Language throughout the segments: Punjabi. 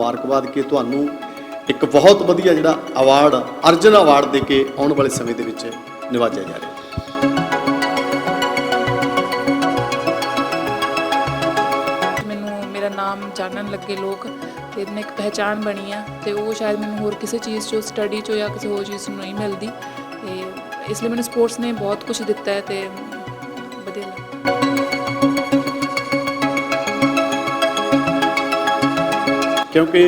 ਮੁਬਾਰਕਬਾਦ ਕਿ ਤੁਹਾਨੂੰ ਇੱਕ ਬਹੁਤ ਵਧੀਆ ਜਿਹੜਾ ਅਵਾਰਡ ਅਰਜਨ ਅਵਾਰਡ ਦੇ ਕੇ ਆਉਣ ਵਾਲੇ ਸਮੇਂ ਦੇ ਵਿੱਚ ਨਿਵਾਜਿਆ ਜਾ ਰਿਹਾ ਮੈਨੂੰ ਮੇਰਾ ਨਾਮ ਜਾਣਨ ਲੱਗੇ ਲੋਕ ਤੇ ਇੱਕ ਪਹਿਚਾਣ ਬਣੀ ਆ ਤੇ ਉਹ ਸ਼ਾਇਦ ਮੈਨੂੰ ਹੋਰ ਕਿਸੇ ਚੀਜ਼ 'ਚੋਂ ਸਟੱਡੀ 'ਚੋਂ ਜਾਂ ਕਿਸੇ ਹੋਰ ਚੀਜ਼ 'ਚੋਂ ਨਹੀਂ ਮਿਲਦੀ ਤੇ ਇਸ ਲਈ ਮੈਨੂੰ ਸਪੋਰਟਸ ਨੇ ਬਹੁਤ ਕੁਝ ਦਿੱਤਾ ਹੈ ਤੇ ਵਧੀਆ ਲੱਗਦਾ। क्योंकि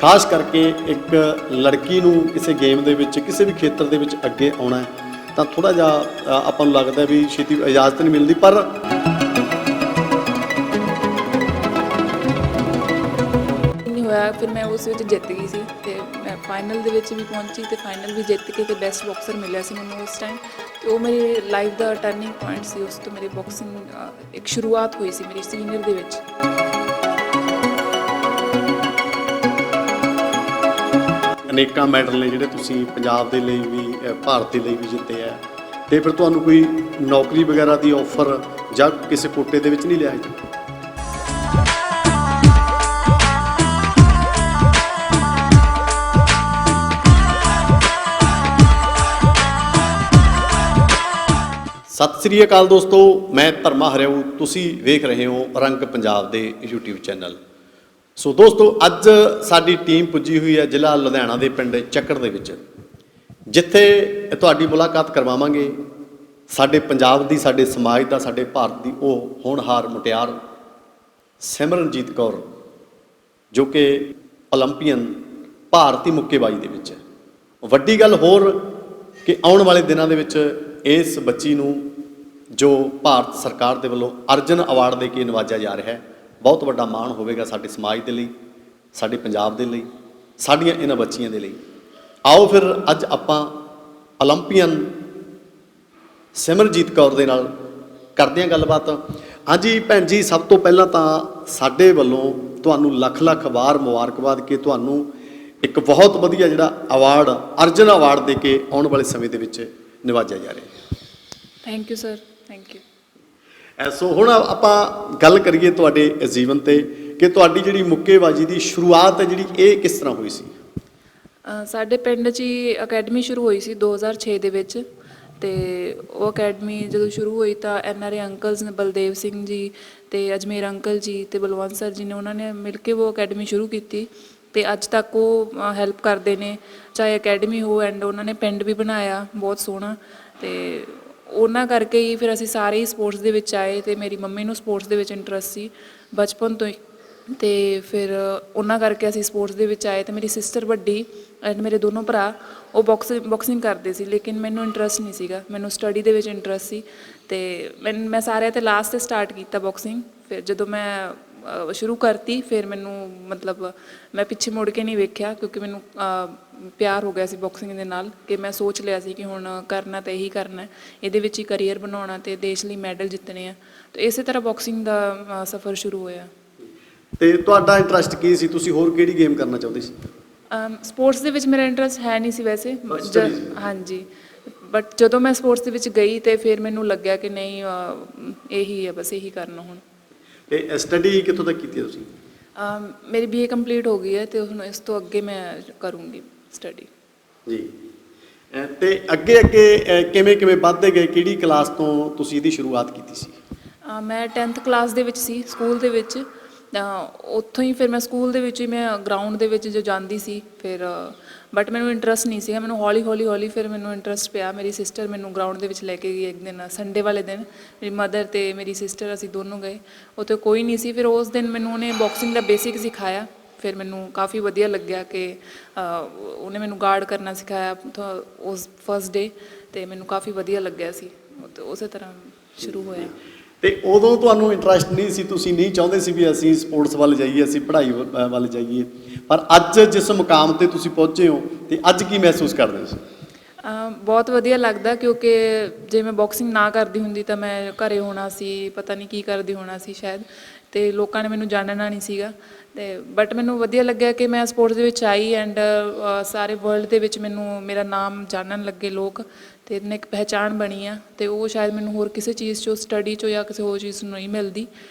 खास करके एक लड़की नूं किसी गेम दे विच किसी भी खेत्र दे विच अगे आउणा है तां थोड़ा जिहा आपां नूं लगदा भी छेती इजाजत नहीं मिलदी पर नहीं होया फिर मैं उस विच जित गई सी ते मैं फाइनल दे विच भी पहुंची ते फाइनल भी जित के ते बेस्ट बॉक्सर मिलिया सी मैनूं उस टाइम ते वो मेरी लाइफ दा टर्निंग पॉइंट सी उस तो मेरी बॉक्सिंग एक शुरुआत हुई सी मेरी सीनियर दे विच। अनेकां मैडल ने जिहड़े तुसीं पंजाब दे लई भी भारत दे लई भी जित्ते है ते फिर तुहानूं कोई नौकरी वगैरह दी ऑफर जां किसी कोटे दे विच नहीं लिया जी? सत श्री अकाल दोस्तों, मैं धर्मा हरियाऊ, तुसीं वेख रहे हो रंग पंजाब दे यूट्यूब चैनल। सो दोस्तों अज साडी टीम पुजी हुई है जिला लुधियाना के पिंड ਚੱਕੜ ਦੇ ਵਿੱਚ जिथे तुहाडी मुलाकात करवावांगे साडे पंजाब दी साडे समाज दा साडे भारत दी वो होनहार मुटियार सिमरनजीत कौर जो कि ओलंपीयन भारती मुक्केबाजी दे विच वड्डी गल होर कि आउण वाले दिनां दे विच इस बच्ची नूं जो भारत सरकार दे वल्लों अर्जन अवार्ड दे के नवाजा जा रहा है बहुत वड्डा माण होवेगा साडे समाज दे लई साडे पंजाब दे लई साडीआं इन्हां बच्चियां दे लई। आओ फिर अज आपां ओलंपीयन सिमरनजीत कौर दे नाल करदे हां गलबात। हाँ जी भैन जी, सब तो पहलां तां साडे वल्लों तुहानूं लख लख वार मुबारकबाद कि तुहानूं एक बहुत वधिया जिहड़ा अवार्ड अर्जन अवार्ड दे के आउण वाले समय दे विच निवाजिया जा रिहा। Thank you sir, thank you. So हुण आपां गल करिए तुहाडे जीवन ते कि तुहाडी जिहड़ी मुक्केबाजी दी शुरुआत है जिहड़ी ਇਹ किस तरह हुई सी? ਸਾਡੇ ਪਿੰਡ 'ਚ ਹੀ ਅਕੈਡਮੀ ਸ਼ੁਰੂ ਹੋਈ ਸੀ 2006 ਦੇ ਵਿੱਚ ਤੇ ਉਹ ਅਕੈਡਮੀ ਜਦੋਂ ਸ਼ੁਰੂ ਹੋਈ ਤਾਂ NRA ਅੰਕਲਸ ਨੇ ਬਲਦੇਵ ਸਿੰਘ ਜੀ ਤੇ ਅਜਮੇਰ ਅੰਕਲ ਜੀ ਤੇ ਬਲਵੰਤ ਸਰ ਜੀ ਨੇ ਉਹਨਾਂ ਨੇ ਮਿਲ ਕੇ ਉਹ ਅਕੈਡਮੀ ਸ਼ੁਰੂ ਕੀਤੀ ਤੇ ਅੱਜ ਤੱਕ ਉਹ ਹੈਲਪ ਕਰਦੇ ਨੇ ਚਾਹੇ ਅਕੈਡਮੀ ਹੋ ਐਂਡ ਉਹਨਾਂ ਨੇ ਪਿੰਡ ਵੀ ਬਣਾਇਆ ਬਹੁਤ ਸੋਹਣਾ ਤੇ ਉਹਨਾਂ ਕਰਕੇ ਹੀ ਫਿਰ ਅਸੀਂ ਸਾਰੇ ਹੀ ਸਪੋਰਟਸ ਦੇ ਵਿੱਚ ਆਏ ਤੇ ਮੇਰੀ ਮੰਮੀ ਨੂੰ ਸਪੋਰਟਸ ਦੇ ਵਿੱਚ ਇੰਟਰਸਟ ਸੀ ਬਚਪਨ ਤੋਂ ਹੀ ਤੇ ਫਿਰ ਉਹਨਾਂ ਕਰਕੇ ਅਸੀਂ ਸਪੋਰਟਸ ਦੇ ਵਿੱਚ ਆਏ ਤੇ ਮੇਰੀ ਸਿਸਟਰ ਵੱਡੀ ਐਂਡ ਮੇਰੇ ਦੋਨੋਂ ਭਰਾ ਉਹ ਬਾਕਸਿੰਗ ਕਰਦੇ ਸੀ ਲੇਕਿਨ ਮੈਨੂੰ ਇੰਟਰਸਟ ਨਹੀਂ ਸੀਗਾ, ਮੈਨੂੰ ਸਟੱਡੀ ਦੇ ਵਿੱਚ ਇੰਟਰਸਟ ਸੀ ਤੇ ਮੈਂ ਸਾਰਿਆਂ ਤੇ ਲਾਸਟ ਤੇ ਸਟਾਰਟ ਕੀਤਾ ਬਾਕਸਿੰਗ। ਫਿਰ ਜਦੋਂ ਮੈਂ ਸ਼ੁਰੂ ਕਰਤੀ ਫਿਰ ਮੈਨੂੰ ਮਤਲਬ ਮੈਂ ਪਿੱਛੇ ਮੁੜ ਕੇ ਨਹੀਂ ਵੇਖਿਆ ਕਿਉਂਕਿ ਮੈਨੂੰ ਪਿਆਰ ਹੋ ਗਿਆ ਸੀ ਬਾਕਸਿੰਗ ਦੇ ਨਾਲ ਕਿ ਮੈਂ ਸੋਚ ਲਿਆ ਸੀ ਕਿ ਹੁਣ ਕਰਨਾ ਤਾਂ ਇਹੀ ਕਰਨਾ, ਇਹਦੇ ਵਿੱਚ ਹੀ ਕਰੀਅਰ ਬਣਾਉਣਾ ਤੇ ਦੇਸ਼ ਲਈ ਮੈਡਲ ਜਿੱਤਣੇ ਆ ਤੇ ਇਸੇ ਤਰ੍ਹਾਂ ਬਾਕਸਿੰਗ ਦਾ ਸਫ਼ਰ ਸ਼ੁਰੂ ਹੋਇਆ। ਤੇ ਤੁਹਾਡਾ ਇੰਟਰਸਟ ਕੀ ਸੀ? ਤੁਸੀਂ ਹੋਰ ਕਿਹੜੀ ਗੇਮ ਕਰਨਾ ਚਾਹੁੰਦੇ ਸੀ? ਸਪੋਰਟਸ ਦੇ ਵਿੱਚ ਮੇਰਾ ਇੰਟਰਸਟ ਹੈ ਨਹੀਂ ਸੀ ਵੈਸੇ, ਹਾਂਜੀ, ਬਟ ਜਦੋਂ ਮੈਂ ਸਪੋਰਟਸ ਦੇ ਵਿੱਚ ਗਈ ਤੇ ਫਿਰ ਮੈਨੂੰ ਲੱਗਿਆ ਕਿ ਨਹੀਂ ਇਹੀ ਹੈ, ਬਸ ਇਹੀ ਕਰਨਾ ਹੁਣ। ਤੇ ਸਟੱਡੀ ਕਿੱਥੋਂ ਤੱਕ ਕੀਤੀ ਤੁਸੀਂ? ਮੇਰੀ BA ਕੰਪਲੀਟ ਹੋ ਗਈ ਹੈ ਤੇ ਹੁਣ ਇਸ ਤੋਂ ਅੱਗੇ ਮੈਂ ਕਰੂੰਗੀ ਸਟੱਡੀ ਜੀ। ਤੇ ਅੱਗੇ ਅੱਗੇ ਕਿਵੇਂ ਵੱਧਦੇ ਗਏ? ਕਿਹੜੀ ਕਲਾਸ ਤੋਂ ਤੁਸੀਂ ਇਹਦੀ ਸ਼ੁਰੂਆਤ ਕੀਤੀ ਸੀ? ਮੈਂ 10th ਕਲਾਸ ਦੇ ਵਿੱਚ ਸੀ ਸਕੂਲ ਦੇ ਵਿੱਚ, ਉੱਥੋਂ ਹੀ ਫਿਰ ਮੈਂ ਸਕੂਲ ਦੇ ਵਿੱਚ ਹੀ ਮੈਂ ਗਰਾਊਂਡ ਦੇ ਵਿੱਚ ਜੋ ਜਾਂਦੀ ਸੀ ਫਿਰ ਬਟ ਮੈਨੂੰ ਇੰਟਰਸਟ ਨਹੀਂ ਸੀਗਾ, ਮੈਨੂੰ ਹੌਲੀ ਫਿਰ ਮੈਨੂੰ ਇੰਟਰਸਟ ਪਿਆ। ਮੇਰੀ ਸਿਸਟਰ ਮੈਨੂੰ ਗਰਾਊਂਡ ਦੇ ਵਿੱਚ ਲੈ ਕੇ ਗਈ ਇੱਕ ਦਿਨ ਸੰਡੇ ਵਾਲੇ ਦਿਨ, ਮੇਰੀ ਮਦਰ ਅਤੇ ਮੇਰੀ ਸਿਸਟਰ ਅਸੀਂ ਦੋਨੋਂ ਗਏ, ਉੱਥੇ ਕੋਈ ਨਹੀਂ ਸੀ। ਫਿਰ ਉਸ ਦਿਨ ਮੈਨੂੰ ਉਹਨੇ ਬਾਕਸਿੰਗ ਦਾ ਬੇਸਿਕ ਸਿਖਾਇਆ, ਫਿਰ ਮੈਨੂੰ ਕਾਫੀ ਵਧੀਆ ਲੱਗਿਆ ਕਿ ਉਹਨੇ ਮੈਨੂੰ ਗਾਰਡ ਕਰਨਾ ਸਿਖਾਇਆ ਉਸ ਫਸਟ ਡੇ ਅਤੇ ਮੈਨੂੰ ਕਾਫੀ ਵਧੀਆ ਲੱਗਿਆ ਸੀ, ਉਸੇ ਤਰ੍ਹਾਂ ਸ਼ੁਰੂ ਹੋਇਆ। ਤੇ ਉਦੋਂ ਤੁਹਾਨੂੰ ਇੰਟਰਸਟ ਨਹੀਂ ਸੀ, ਤੁਸੀਂ ਨਹੀਂ ਚਾਹੁੰਦੇ ਸੀ ਵੀ ਅਸੀਂ ਸਪੋਰਟਸ ਵੱਲ ਜਾਈਏ, ਅਸੀਂ ਪੜ੍ਹਾਈ ਵੱਲ ਜਾਈਏ, ਪਰ ਅੱਜ ਜਿਸ ਮੁਕਾਮ ਤੇ ਤੁਸੀਂ ਪਹੁੰਚੇ ਹੋ ਤੇ ਅੱਜ ਕੀ ਮਹਿਸੂਸ ਕਰਦੇ ਹੋ? ਬਹੁਤ ਵਧੀਆ ਲੱਗਦਾ ਕਿਉਂਕਿ ਜੇ ਮੈਂ ਬਾਕਸਿੰਗ ਨਾ ਕਰਦੀ ਹੁੰਦੀ ਤਾਂ ਮੈਂ ਘਰੇ ਹੋਣਾ ਸੀ, ਪਤਾ ਨਹੀਂ ਕੀ ਕਰਦੀ ਹੋਣਾ ਸੀ ਸ਼ਾਇਦ, ਤੇ ਲੋਕਾਂ ਨੇ ਮੈਨੂੰ ਜਾਣਨਾ ਨਹੀਂ ਸੀਗਾ ਤੇ ਬਟ ਮੈਨੂੰ ਵਧੀਆ ਲੱਗਿਆ ਕਿ ਮੈਂ ਸਪੋਰਟਸ ਦੇ ਵਿੱਚ ਆਈ ਐਂਡ ਸਾਰੇ ਵਰਲਡ ਦੇ ਵਿੱਚ ਮੈਨੂੰ ਮੇਰਾ ਨਾਮ ਜਾਣਨ ਲੱਗੇ ਲੋਕ ਤੇ ਇੱਕ ਪਹਿਚਾਣ ਬਣੀ ਆ ਤੇ ਉਹ ਸ਼ਾਇਦ ਮੈਨੂੰ ਹੋਰ ਕਿਸੇ ਚੀਜ਼ 'ਚੋਂ ਸਟੱਡੀ 'ਚੋਂ ਜਾਂ ਕਿਸੇ ਹੋਰ ਚੀਜ਼ ਨੂੰ ਨਹੀਂ ਮਿਲਦੀ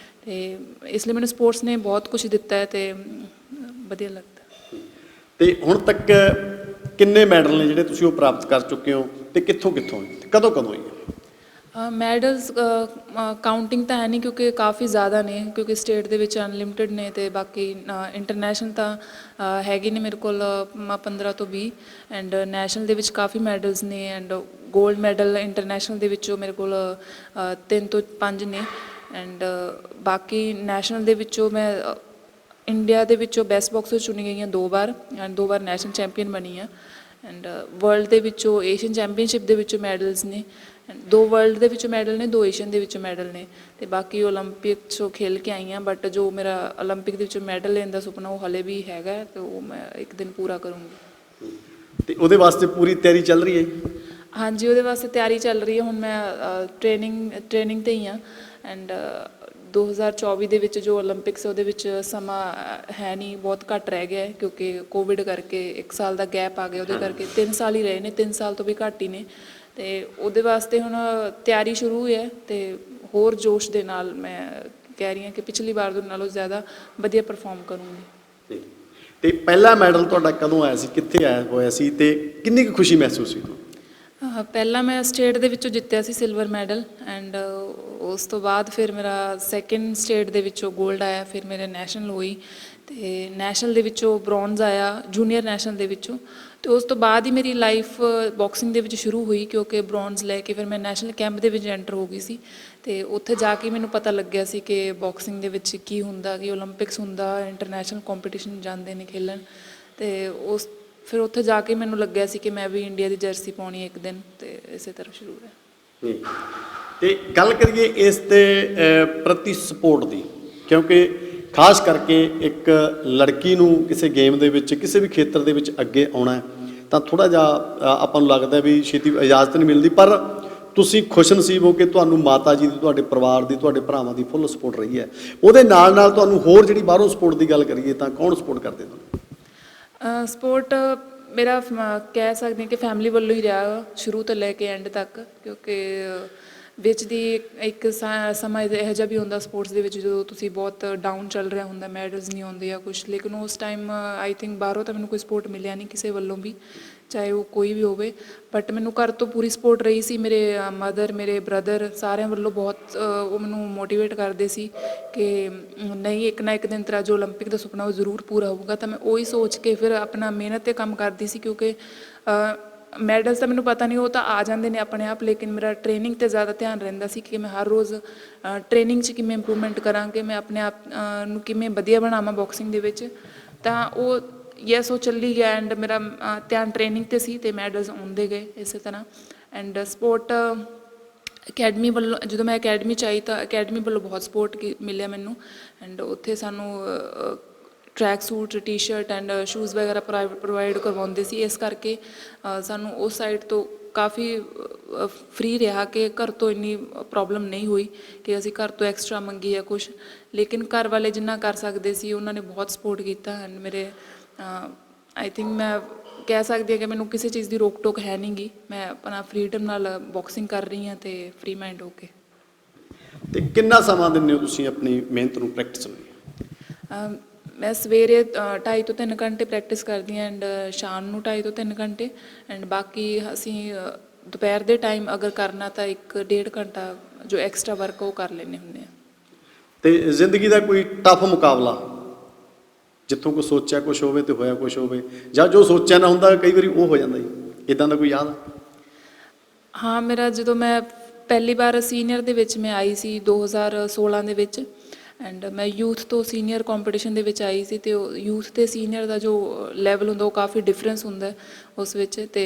ਤੇ ਇਸ ਲਈ ਮੈਨੂੰ ਸਪੋਰਟਸ ਨੇ ਬਹੁਤ ਕੁਝ ਦਿੱਤਾ ਹੈ ਤੇ ਵਧੀਆ ਲੱਗਦਾ। ਤੇ ਹੁਣ ਤੱਕ ਕਿੰਨੇ ਮੈਡਲ ਨੇ ਜਿਹੜੇ ਤੁਸੀਂ ਉਹ ਪ੍ਰਾਪਤ ਕਰ ਚੁੱਕੇ ਹੋ ਤੇ ਕਿੱਥੋਂ ਕਿੱਥੋਂ ਤੇ ਕਦੋਂ ਕਦੋਂ ਹੋਈ ਮੈਡਲਸ ਕਾਊਂਟਿੰਗ ਤਾਂ ਹੈ ਨਹੀਂ ਕਿਉਂਕਿ ਕਾਫੀ ਜ਼ਿਆਦਾ ਨੇ, ਕਿਉਂਕਿ ਸਟੇਟ ਦੇ ਵਿੱਚ ਅਨਲਿਮਿਟਿਡ ਨੇ ਤੇ ਬਾਕੀ ਇੰਟਰਨੈਸ਼ਨਲ ਤਾਂ ਹੈਗੇ ਨੇ ਮੇਰੇ ਕੋਲ 15 ਤੋਂ 20 ਐਂਡ ਨੈਸ਼ਨਲ ਦੇ ਵਿੱਚ ਕਾਫੀ ਮੈਡਲਸ ਨੇ ਐਂਡ 골ਡ ਮੈਡਲ ਇੰਟਰਨੈਸ਼ਨਲ ਦੇ ਵਿੱਚੋਂ ਮੇਰੇ ਕੋਲ 3 ਤੋਂ 5 ਨੇ ਐਂਡ ਬਾਕੀ ਨੈਸ਼ਨਲ ਦੇ ਵਿੱਚੋਂ ਮੈਂ ਇੰਡੀਆ ਦੇ ਵਿੱਚੋਂ ਬੈਸਟ ਬਾਕਸਰ ਚੁਣੀ ਗਈ ਹਾਂ 2 ਵਾਰ ਐਂਡ 2 ਵਾਰ ਨੈਸ਼ਨਲ ਚੈਂਪੀਅਨ ਬਣੀ ਹਾਂ ਐਂਡ ਵਰਲਡ ਦੇ ਵਿੱਚੋਂ ਏਸ਼ੀਅਨ ਚੈਂਪੀਅਨਸ਼ਿਪ ਦੇ ਵਿੱਚੋਂ ਮੈਡਲਸ ਨੇ 2 ਵਰਲਡ ਦੇ ਵਿੱਚੋਂ ਮੈਡਲ ਨੇ 2 ਏਸ਼ੀਅਨ ਦੇ ਵਿੱਚੋਂ ਮੈਡਲ ਨੇ ਤੇ ਬਾਕੀ ਓਲੰਪਿਕ 'ਚੋਂ ਖੇਲ ਕੇ ਆਈ ਹਾਂ ਬਟ ਜੋ ਮੇਰਾ ਓਲੰਪਿਕ ਦੇ ਵਿੱਚੋਂ ਮੈਡਲ ਲੈਣ ਦਾ ਸੁਪਨਾ ਉਹ ਹਲੇ ਵੀ ਹੈਗਾ ਤੇ ਉਹ ਮੈਂ ਇੱਕ ਦਿਨ ਪੂਰਾ ਕਰੂੰਗੀ। ਤੇ ਉਹਦੇ ਵਾਸਤੇ ਪੂਰੀ ਤਿਆਰੀ ਚੱਲ ਰਹੀ ਹੈ? ਹਾਂਜੀ ਉਹਦੇ ਵਾਸਤੇ ਤਿਆਰੀ ਚੱਲ ਰਹੀ ਹੈ। ਹੁਣ ਮੈਂ ਟ੍ਰੇਨਿੰਗ ਤੇ ਹੀ ਹਾਂ ਐਂਡ 2024 ਦੇ ਵਿੱਚ ਜੋ ਓਲੰਪਿਕਸ ਉਹਦੇ ਵਿੱਚ ਸਮਾਂ ਹੈ ਨਹੀਂ, ਬਹੁਤ ਘੱਟ ਰਹਿ ਗਿਆ ਹੈ ਕਿਉਂਕਿ ਕੋਵਿਡ ਕਰਕੇ 1 ਸਾਲ ਦਾ ਗੈਪ ਆ ਗਿਆ, ਉਹਦੇ ਕਰਕੇ 3 ਸਾਲ ਹੀ ਰਹੇ ਨੇ, 3 ਸਾਲ ਤੋਂ ਵੀ ਘੱਟ ਹੀ ਨੇ ਤੇ ਉਹਦੇ ਵਾਸਤੇ ਹੁਣ ਤਿਆਰੀ ਸ਼ੁਰੂ ਹੈ ਤੇ ਹੋਰ ਜੋਸ਼ ਦੇ ਨਾਲ ਮੈਂ ਕਹਿ ਰਹੀ ਹਾਂ ਕਿ ਪਿਛਲੀ ਵਾਰ ਦੇ ਨਾਲੋਂ ਜ਼ਿਆਦਾ ਵਧੀਆ ਪਰਫਾਰਮ ਕਰੂੰਗੀ। ਤੇ ਪਹਿਲਾ ਮੈਡਲ ਤੁਹਾਡਾ ਕਦੋਂ ਆਇਆ ਸੀ, ਕਿੱਥੇ ਆਇਆ ਹੋਇਆ ਸੀ ਤੇ ਕਿੰਨੀ ਕੁ ਖੁਸ਼ੀ ਮਹਿਸੂਸ ਹੋਈ ਤੁਹਾਨੂੰ? ਪਹਿਲਾਂ ਮੈਂ ਸਟੇਟ ਦੇ ਵਿੱਚੋਂ ਜਿੱਤਿਆ ਸੀ ਸਿਲਵਰ ਮੈਡਲ ਐਂਡ ਉਸ ਤੋਂ ਬਾਅਦ ਫਿਰ ਮੇਰਾ ਸੈਕਿੰਡ ਸਟੇਟ ਦੇ ਵਿੱਚੋਂ 골ਡ ਆਇਆ, ਫਿਰ ਮੇਰੇ ਨੈਸ਼ਨਲ ਹੋਈ ਤੇ ਨੈਸ਼ਨਲ ਦੇ ਵਿੱਚੋਂ ਬ੍ਰੌਂਜ਼ ਆਇਆ ਜੂਨੀਅਰ ਨੈਸ਼ਨਲ ਦੇ ਵਿੱਚੋਂ ਤੇ ਉਸ ਤੋਂ ਬਾਅਦ ਹੀ ਮੇਰੀ ਲਾਈਫ ਬਾਕਸਿੰਗ ਦੇ ਵਿੱਚ ਸ਼ੁਰੂ ਹੋਈ ਕਿਉਂਕਿ ਬ੍ਰੌਂਜ਼ ਲੈ ਕੇ ਫਿਰ ਮੈਂ ਨੈਸ਼ਨਲ ਕੈਂਪ ਦੇ ਵਿੱਚ ਐਂਟਰ ਹੋ ਗਈ ਸੀ ਤੇ ਉੱਥੇ ਜਾ ਕੇ ਮੈਨੂੰ ਪਤਾ ਲੱਗਿਆ ਸੀ ਕਿ ਬਾਕਸਿੰਗ ਦੇ ਵਿੱਚ ਕੀ ਹੁੰਦਾ, ਕਿ ਓਲੰਪਿਕਸ ਹੁੰਦਾ, ਇੰਟਰਨੈਸ਼ਨਲ ਕੰਪੀਟੀਸ਼ਨ ਜਾਂਦੇ ਨੇ ਖੇਲਣ ਤੇ ਉਸ ਫਿਰ ਉੱਥੇ ਜਾ ਕੇ ਮੈਨੂੰ ਲੱਗਿਆ ਸੀ ਕਿ ਮੈਂ ਵੀ ਇੰਡੀਆ ਦੀ ਜਰਸੀ ਪਾਉਣੀ ਇੱਕ ਦਿਨ ਤੇ ਇਸੇ ਤਰ੍ਹਾਂ ਸ਼ੁਰੂ ਹੋਇਆ। ਤੇ ਗੱਲ ਕਰੀਏ ਇਸ ਦੇ ਪ੍ਰਤੀ ਸਪੋਰਟ ਦੀ, ਕਿਉਂਕਿ ਖਾਸ ਕਰਕੇ ਇੱਕ ਲੜਕੀ ਨੂੰ ਕਿਸੇ ਗੇਮ ਦੇ ਵਿੱਚ ਕਿਸੇ ਵੀ ਖੇਤਰ ਦੇ ਵਿੱਚ ਅੱਗੇ ਆਉਣਾ ਹੈ ਤਾਂ ਥੋੜ੍ਹਾ ਜਿਹਾ ਆਪਾਂ ਨੂੰ ਲੱਗਦਾ ਵੀ ਛੇਤੀ ਇਜਾਜ਼ਤ ਨਹੀਂ ਮਿਲਦੀ, ਪਰ ਤੁਸੀਂ ਖੁਸ਼ਨਸੀਬ ਹੋ ਕਿ ਤੁਹਾਨੂੰ ਮਾਤਾ ਜੀ ਦੀ, ਤੁਹਾਡੇ ਪਰਿਵਾਰ ਦੀ, ਤੁਹਾਡੇ ਭਰਾਵਾਂ ਦੀ ਫੁੱਲ ਸਪੋਰਟ ਰਹੀ ਹੈ। ਉਹਦੇ ਨਾਲ ਨਾਲ ਤੁਹਾਨੂੰ ਹੋਰ ਜਿਹੜੀ ਬਾਹਰੋਂ ਸਪੋਰਟ ਦੀ ਗੱਲ ਕਰੀਏ ਤਾਂ ਕੌਣ ਸਪੋਰਟ ਕਰਦੇ ਤੁਹਾਨੂੰ? ਸਪੋਰਟ ਮੇਰਾ ਕਹਿ ਸਕਦੇ ਹਾਂ ਕਿ ਫੈਮਿਲੀ ਵੱਲੋਂ ਹੀ ਰਿਹਾ ਸ਼ੁਰੂ ਤੋਂ ਲੈ ਕੇ ਐਂਡ ਤੱਕ ਕਿਉਂਕਿ ਵਿੱਚ ਦੀ ਇੱਕ ਸਮਾਂ ਇਹੋ ਜਿਹਾ ਵੀ ਹੁੰਦਾ ਸਪੋਰਟਸ ਦੇ ਵਿੱਚ ਜਦੋਂ ਤੁਸੀਂ ਬਹੁਤ ਡਾਊਨ ਚੱਲ ਰਿਹਾ ਹੁੰਦਾ, ਮੈਡਲਸ ਨਹੀਂ ਆਉਂਦੇ ਜਾਂ ਕੁਛ, ਲੇਕਿਨ ਉਸ ਟਾਈਮ ਆਈ ਥਿੰਕ ਬਾਹਰੋਂ ਤਾਂ ਮੈਨੂੰ ਕੋਈ ਸਪੋਰਟ ਮਿਲਿਆ ਨਹੀਂ ਕਿਸੇ ਵੱਲੋਂ ਵੀ, ਚਾਹੇ ਉਹ ਕੋਈ ਵੀ ਹੋਵੇ, ਬਟ ਮੈਨੂੰ ਘਰ ਤੋਂ ਪੂਰੀ ਸਪੋਰਟ ਰਹੀ ਸੀ। ਮੇਰੇ ਮਦਰ, ਮੇਰੇ ਬ੍ਰਦਰ ਸਾਰਿਆਂ ਵੱਲੋਂ ਬਹੁਤ ਉਹ ਮੈਨੂੰ ਮੋਟੀਵੇਟ ਕਰਦੇ ਸੀ ਕਿ ਨਹੀਂ ਇੱਕ ਨਾ ਇੱਕ ਦਿਨ ਤੇਰਾ ਜੋ ਓਲੰਪਿਕ ਦਾ ਸੁਪਨਾ ਉਹ ਜ਼ਰੂਰ ਪੂਰਾ ਹੋਊਗਾ। ਤਾਂ ਮੈਂ ਉਹੀ ਸੋਚ ਕੇ ਫਿਰ ਆਪਣਾ ਮਿਹਨਤ 'ਤੇ ਕੰਮ ਕਰਦੀ ਸੀ ਕਿਉਂਕਿ ਮੈਡਲਸ ਤਾਂ ਮੈਨੂੰ ਪਤਾ ਨਹੀਂ, ਉਹ ਤਾਂ ਆ ਜਾਂਦੇ ਨੇ ਆਪਣੇ ਆਪ, ਲੇਕਿਨ ਮੇਰਾ ਟ੍ਰੇਨਿੰਗ 'ਤੇ ਜ਼ਿਆਦਾ ਧਿਆਨ ਰਹਿੰਦਾ ਸੀ ਕਿ ਮੈਂ ਹਰ ਰੋਜ਼ ਟ੍ਰੇਨਿੰਗ 'ਚ ਕਿਵੇਂ ਇੰਪਰੂਵਮੈਂਟ ਕਰਾਂ, ਕਿ ਮੈਂ ਆਪਣੇ ਆਪ ਨੂੰ ਕਿਵੇਂ ਵਧੀਆ ਬਣਾਵਾਂ ਬਾਕਸਿੰਗ ਦੇ ਵਿੱਚ। ਤਾਂ ਉਹ ਯੈਸ ਉਹ ਚੱਲੀ ਗਿਆ ਐਂਡ ਮੇਰਾ ਧਿਆਨ ਟ੍ਰੇਨਿੰਗ 'ਤੇ ਸੀ ਅਤੇ ਮੈਡਲਸ ਆਉਂਦੇ ਗਏ ਇਸੇ ਤਰ੍ਹਾਂ। ਐਂਡ ਸਪੋਰਟ ਅਕੈਡਮੀ ਵੱਲੋਂ ਜਦੋਂ ਮੈਂ ਅਕੈਡਮੀ 'ਚ ਆਈ ਤਾਂ ਅਕੈਡਮੀ ਵੱਲੋਂ ਬਹੁਤ ਸਪੋਰਟ ਮਿਲਿਆ ਮੈਨੂੰ ਐਂਡ ਉੱਥੇ ਸਾਨੂੰ track suit, T shirt and shoes ਵਗੈਰਾ ਪ੍ਰੋਵਾਈਡ ਕਰਵਾਉਂਦੇ ਸੀ, ਇਸ ਕਰਕੇ ਸਾਨੂੰ ਉਸ ਸਾਈਡ ਤੋਂ ਕਾਫੀ ਫ੍ਰੀ ਰਿਹਾ ਕਿ ਘਰ ਤੋਂ ਇੰਨੀ ਪ੍ਰੋਬਲਮ ਨਹੀਂ ਹੋਈ ਕਿ ਅਸੀਂ ਘਰ ਤੋਂ ਐਕਸਟਰਾ ਮੰਗੀ ਜਾਂ ਕੁਛ, ਲੇਕਿਨ ਘਰ ਵਾਲੇ ਜਿੰਨਾ ਕਰ ਸਕਦੇ ਸੀ ਉਹਨਾਂ ਨੇ ਬਹੁਤ ਸਪੋਰਟ ਕੀਤਾ ਐਂਡ ਮੇਰੇ ਆਈ ਥਿੰਕ ਮੈਂ ਕਹਿ ਸਕਦੀ ਹਾਂ ਕਿ ਮੈਨੂੰ ਕਿਸੇ ਚੀਜ਼ ਦੀ ਰੋਕ ਟੋਕ ਹੈ ਨਹੀਂ ਗੀ, ਮੈਂ ਆਪਣਾ ਫਰੀਡਮ ਨਾਲ ਬਾਕਸਿੰਗ ਕਰ ਰਹੀ ਹਾਂ ਅਤੇ ਫਰੀ ਮਾਈਂਡ ਹੋ ਕੇ। ਤੇ ਕਿੰਨਾ ਸਮਾਂ ਦਿੰਦੇ ਹੋ ਤੁਸੀਂ ਆਪਣੀ ਮਿਹਨਤ ਨੂੰ, ਪ੍ਰੈਕਟਿਸ ਨੂੰ? ਮੈਂ ਸਵੇਰੇ 2.5 ਤੋਂ 3 ਘੰਟੇ ਪ੍ਰੈਕਟਿਸ ਕਰਦੀ ਹਾਂ ਐਂਡ ਸ਼ਾਮ ਨੂੰ 2.5 ਤੋਂ 3 ਘੰਟੇ ਐਂਡ ਬਾਕੀ ਅਸੀਂ ਦੁਪਹਿਰ ਦੇ ਟਾਈਮ ਅਗਰ ਕਰਨਾ ਤਾਂ 1-1.5 ਘੰਟਾ ਜੋ ਐਕਸਟਰਾ ਵਰਕ ਉਹ ਕਰ ਲੈਂਦੇ ਹੁੰਦੇ ਹਾਂ। ਤੇ ਜ਼ਿੰਦਗੀ ਦਾ ਕੋਈ ਟਫ ਮੁਕਾਬਲਾ ਜਿੱਥੋਂ ਕੁਛ ਸੋਚਿਆ ਕੁਛ ਹੋਵੇ ਤੇ ਹੋਇਆ ਕੁਛ ਹੋਵੇ, ਜਾਂ ਜੋ ਸੋਚਿਆ ਨਾ ਹੁੰਦਾ ਕਈ ਵਾਰੀ ਉਹ ਹੋ ਜਾਂਦਾ ਜੀ, ਇੱਦਾਂ ਦਾ ਕੋਈ ਯਾਦ? ਹਾਂ, ਮੇਰਾ ਜਦੋਂ ਮੈਂ ਪਹਿਲੀ ਵਾਰ ਸੀਨੀਅਰ ਦੇ ਵਿੱਚ ਮੈਂ ਆਈ ਸੀ 2016 ਦੇ ਵਿੱਚ ਐਂਡ ਮੈਂ ਯੂਥ ਤੋਂ ਸੀਨੀਅਰ ਕੰਪੀਟੀਸ਼ਨ ਦੇ ਵਿੱਚ ਆਈ ਸੀ ਅਤੇ ਉਹ ਯੂਥ ਅਤੇ ਸੀਨੀਅਰ ਦਾ ਜੋ ਲੈਵਲ ਹੁੰਦਾ ਉਹ ਕਾਫੀ ਡਿਫਰੈਂਸ ਹੁੰਦਾ ਉਸ ਵਿੱਚ, ਅਤੇ